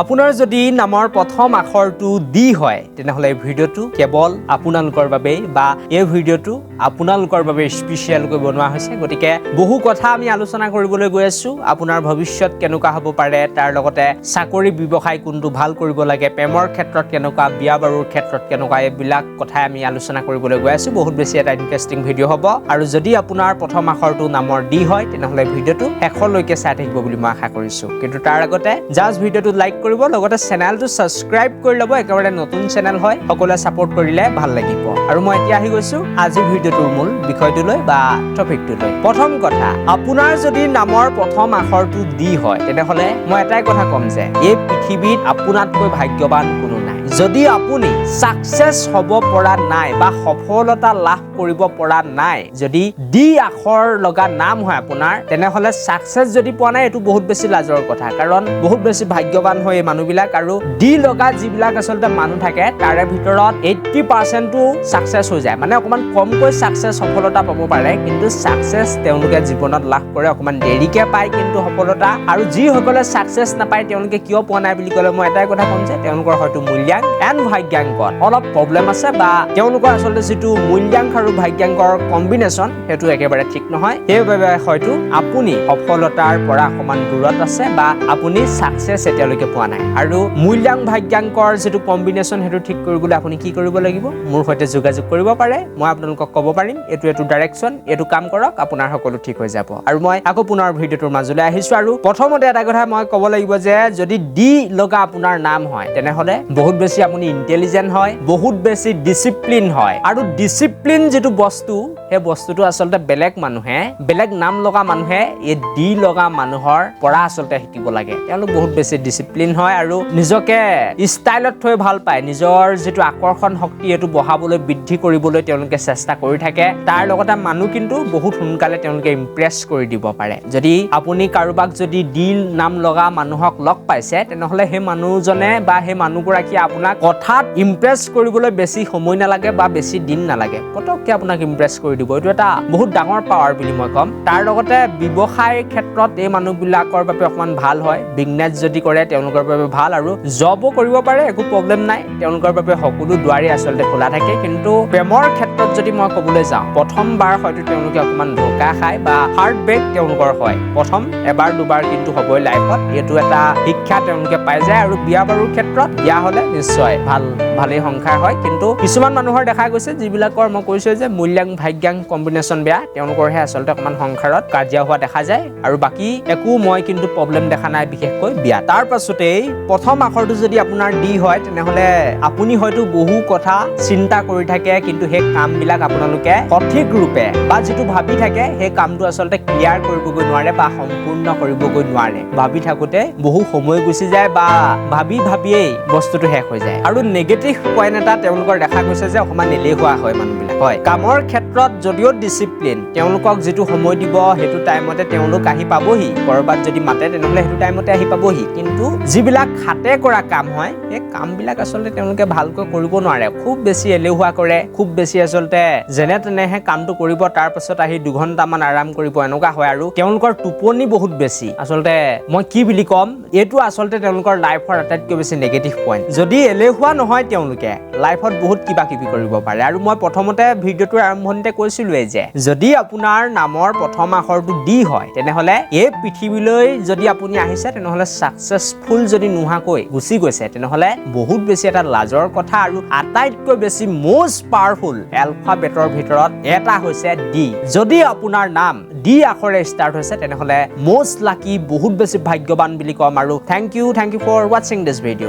আপোনাৰ যদি নামৰ প্ৰথম আখৰটো ডি হয় তেনেহলে এই ভিডিঅ'টো কেৱল আপোনালোকৰ বাবে বা এই ভিডিঅ'টো আপোনালোকৰ বাবে স্পেশালকৈ বনোৱা হৈছে গতিকে বহু কথা আমি আলোচনা কৰিবলৈ গৈ আছো আপোনাৰ ভৱিষ্যত কেনেকুৱা হ'ব পাৰে তাৰ লগতে চাকৰি ব্যৱসায় কোনটো ভাল কৰিব লাগে প্ৰেমৰ ক্ষেত্ৰত কেনেকুৱা বিয়া বাৰুৰ ক্ষেত্ৰত কেনেকুৱা এইবিলাক কথা আমি আলোচনা কৰিবলৈ গৈ আছো বহুত বেছি এটা ইন্টাৰেষ্টিং ভিডিঅ' হ'ব আৰু যদি আপোনাৰ প্ৰথম আখৰটো নামৰ ডি হয় তেনেহলে ভিডিঅ'টো শেষলৈকে চাই থাকিব বুলি মই আশা কৰিছো কিন্তু তাৰ আগতে জাস্ট ভিডিঅ'টো লাইক কৰিব লগতে চেনেলটো সাবস্ক্ৰাইব কৰি ল'ব একেবাৰে নতুন চেনেল হয় সকলোৱে সাপোৰ্ট কৰিলে ভাল লাগিব আৰু মই এতিয়া আহি গৈছো আজিৰ ভিডিঅ'টোৰ মূল বিষয়টোলৈ বা টপিকটোলৈ প্ৰথম কথা আপোনাৰ যদি নামৰ প্ৰথম আখৰটো ডি হয় তেনেহলে মই এটাই কথা ক'ম যে এই পৃথিৱীত আপোনাতকৈ ভাগ্যৱান কোনো নাই যদি আপুনি সাকসেস হ'ব পৰা নাই বা সফলতা লাভ কৰিব পৰা নাই যদি ডি আখৰ লগা নাম হয় আপোনাৰ তেনেহলে সাকসেস যদি পোৱা নাই এটো বহুত বেছি লাজৰ কথা কাৰণ বহুত বেছি ভাগ্যৱান হয় মানুহবিলাক আৰু ডি লগা যিবিলাক আসলতে মানুহ থাকে তাৰে ভিতৰত 80% টো সাকসেস হৈ যায় মানে অকমান কমকৈ সাকসেস সফলতা পাব পাৰে কিন্তু সাকসেস তেওঁলোকে জীৱনত লাভ কৰে অকমান দেৰিকে পায় কিন্তু সফলতা আৰু যি সকলে সাকসেস নাপায় তেওঁলোকে কিয় পোৱা নাই বুলি ক'লে মই এটাই কথা ক'ম যে তেওঁলোকৰ হয়তো মূল্যাংক এণ্ড ভাগ্যাংকত অলপ প্ৰবলেম আছে বা তেওঁলোকৰ আসলতে যেটো মূল্যাংক আৰু ভাগ্যাংকৰ কম্বিনেশ্যন হেতু একেবাৰে ঠিক নহয় সেইবাবে হয়তো আপুনি সফলতাৰ পৰা অকমান দূৰত আছে বা আপুনি সাকসেস এতিয়ালৈকে পোৱা নাই আৰু মূল্যাংক ভাগ্যাংকৰ যেটো কম্বিনেশ্যন হেতু ঠিক কৰিবলৈ আপুনি কি কৰিব লাগিব মোৰ সৈতে যোগাযোগ কৰিব পাৰে মই আপোনালোকক ক'ব পাৰিম এটো ডাইৰেকচন এটো কাম কৰক আপোনাৰ সকলো ঠিক হৈ যাব আৰু মই আকৌ পুনৰ ভিডিঅ'টোৰ মাজলৈ আহিছো আৰু প্ৰথমতে এটা কথা মই ক'ব লাগিব যে যদি ডি লগা আপোনাৰ নাম হয় তেনেহলে বহুত বেছি আপুনি ইন্টেলিজেন্ট হয় বহুত বেছি ডিসিপ্লিন হয় আৰু ডিসিপ্লিন যেটো বস্তু হে বস্তুটো আসলতে বেলেগ মানুহে বেলেগ নাম লগা মানুহে এই ডি লগা মানুহৰ পৰা আসলতে শিকিব লাগে তেওঁলোক বহুত বেছি ডিসিপ্লিন হয় আৰু নিজকে ষ্টাইলত থৈ ভাল পায় নিজৰ যেটো আকৰ্ষণ শক্তি এটো বঢ়াবলৈ বৃদ্ধি কৰিবলৈ তেওঁলোকে চেষ্টা কৰি থাকে তাৰ লগতে মানুহ কিন্তু বহুত সোনকালে তেওঁলোকে ইমপ্ৰেছ কৰি দিব পাৰে যদি আপুনি কাৰোবাক যদি ডি নাম লগা মানুহক লগ পাইছে তেনেহলে হে মানুহজনে বা হে মানুহগৰাকী আপোনাক কথাত ইমপ্ৰেছ কৰিবলৈ বেছি সময় নালাগে বা বেছি দিন নালাগে পটককে আপোনাক ইমপ্ৰেছ কৰি দিব এটো এটা বহুত ডাঙৰ পাৱাৰ বুলি মই কম তাৰ লগতে ব্যৱসায় ক্ষেত্ৰত এই মানুহবিলাকৰ বাবে অকমান ভাল হয় বিজনেছ যদি কৰে তেওঁলোকৰ বাবে ভাল আৰু জবও কৰিব পাৰে একো প্ৰবলেম নাই তেওঁলোকৰ বাবে সকলো দুৱাৰে আসলতে খোলা থাকে কিন্তু প্ৰেমৰ ক্ষেত্ৰত যদি মই ক'বলৈ যাওঁ প্ৰথমবাৰ হয়তো তেওঁলোকে অকমান ধোকা খায় বা হাৰ্ট ব্ৰেক তেওঁলোকৰ হয় প্ৰথম এবাৰ দুবাৰ কিন্তু হ'বই লাইফত এটো এটা শিক্ষা তেওঁলোকে পাই যায় আৰু বিয়া বাৰুৰ ক্ষেত্ৰত বিয়া হলে নিশ্চয় ভালেই সংসাৰ হয় কিন্তু কিছুমান মানুহৰ দেখা গৈছে যিবিলাকৰ মই কৈছো যে মূল্যাংক ভাগ্যাংক কম্বিনেশ্যন বেয়া তেওঁলোকৰহে আসলতে অকমান সংসাৰত কাজিয়া হোৱা দেখা যায় আৰু বাকি একো মই কিন্তু প্ৰবলেম দেখা নাই বিশেষকৈ বিয়া তাৰ পাছতেই প্ৰথম আখৰটো যদি আপোনাৰ ডি হয় তেনেহলে আপুনি হয়তো বহু কথা চিন্তা কৰি থাকে কিন্তু সেই কামবিলাক আপোনালোকে সঠিক ৰূপে বা যেটো ভাবি থাকে সেই কামটো আসলতে ক্লিয়াৰ কৰিবগৈ নোৱাৰে বা সম্পূৰ্ণ কৰিবগৈ নোৱাৰে ভাবি থাকোতে বহু সময় গুচি যায় বা ভাবিয়েই বস্তুটো শেষ হৈ যায় আৰু নেগেটিভ পইণ্ট এটা তেওঁলোকৰ দেখা গৈছে যে অকমান এলেহুৱা হয় মানুহবিলাক হয় কামৰ ক্ষেত্ৰত যদিও ডিসিপ্লিন তেওঁলোকক যেটো সময় দিব হেতু টাইমতে তেওঁলোক আহি পাবহি কৰবাত যদি মাতে তেনেহলে হেতু টাইমতে আহি পাবহি কিন্তু যিবিলাক হাতে কৰা কাম হয় এই কামবিলাক আসলতে তেওঁলোকে ভালকৈ কৰিব নোৱাৰে খুব বেছি এলেহুৱা কৰে খুব বেছি আসলতে যেনে তেনেহে কামটো কৰিব তাৰ পাছত আহি 2 ঘণ্টামান আৰাম কৰিব এনেকুৱা হয় আৰু তেওঁলোকৰ টোপনি বহুত বেছি আসলতে মই কি বুলি কম এটো আসলতে তেওঁলোকৰ লাইফৰ আটাইতকৈ বেছি নেগেটিভ পইণ্ট যদি এলেহুৱা নহয় তেওঁলোকে লাইফত বহুত কিবা কিবি কৰিব পাৰে আৰু মই প্ৰথমতে ভিডিঅ'টোৰ আৰম্ভণিতে কৈছিলোৱে যে যদি আপোনাৰ নামৰ প্ৰথম আখৰটো ডি হয় তেনেহলে এই পৃথিৱীলৈ যদি আপুনি আহিছে তেনেহলে সাকসেসফুল যদি নোহাকৈ গুচি গৈছে তেনেহলে বহুত বেছি এটা লাজৰ কথা আৰু আটাইতকৈ বেছি মোষ্ট পাৱাৰফুল এলফাবেটৰ ভিতৰত এটা হৈছে ডি যদি আপোনাৰ নাম ডি আখৰে ষ্টাৰ্ট হৈছে তেনেহলে মোষ্ট লাকি বহুত বেছি ভাগ্যৱান বুলি কম আৰু thank you for watching this video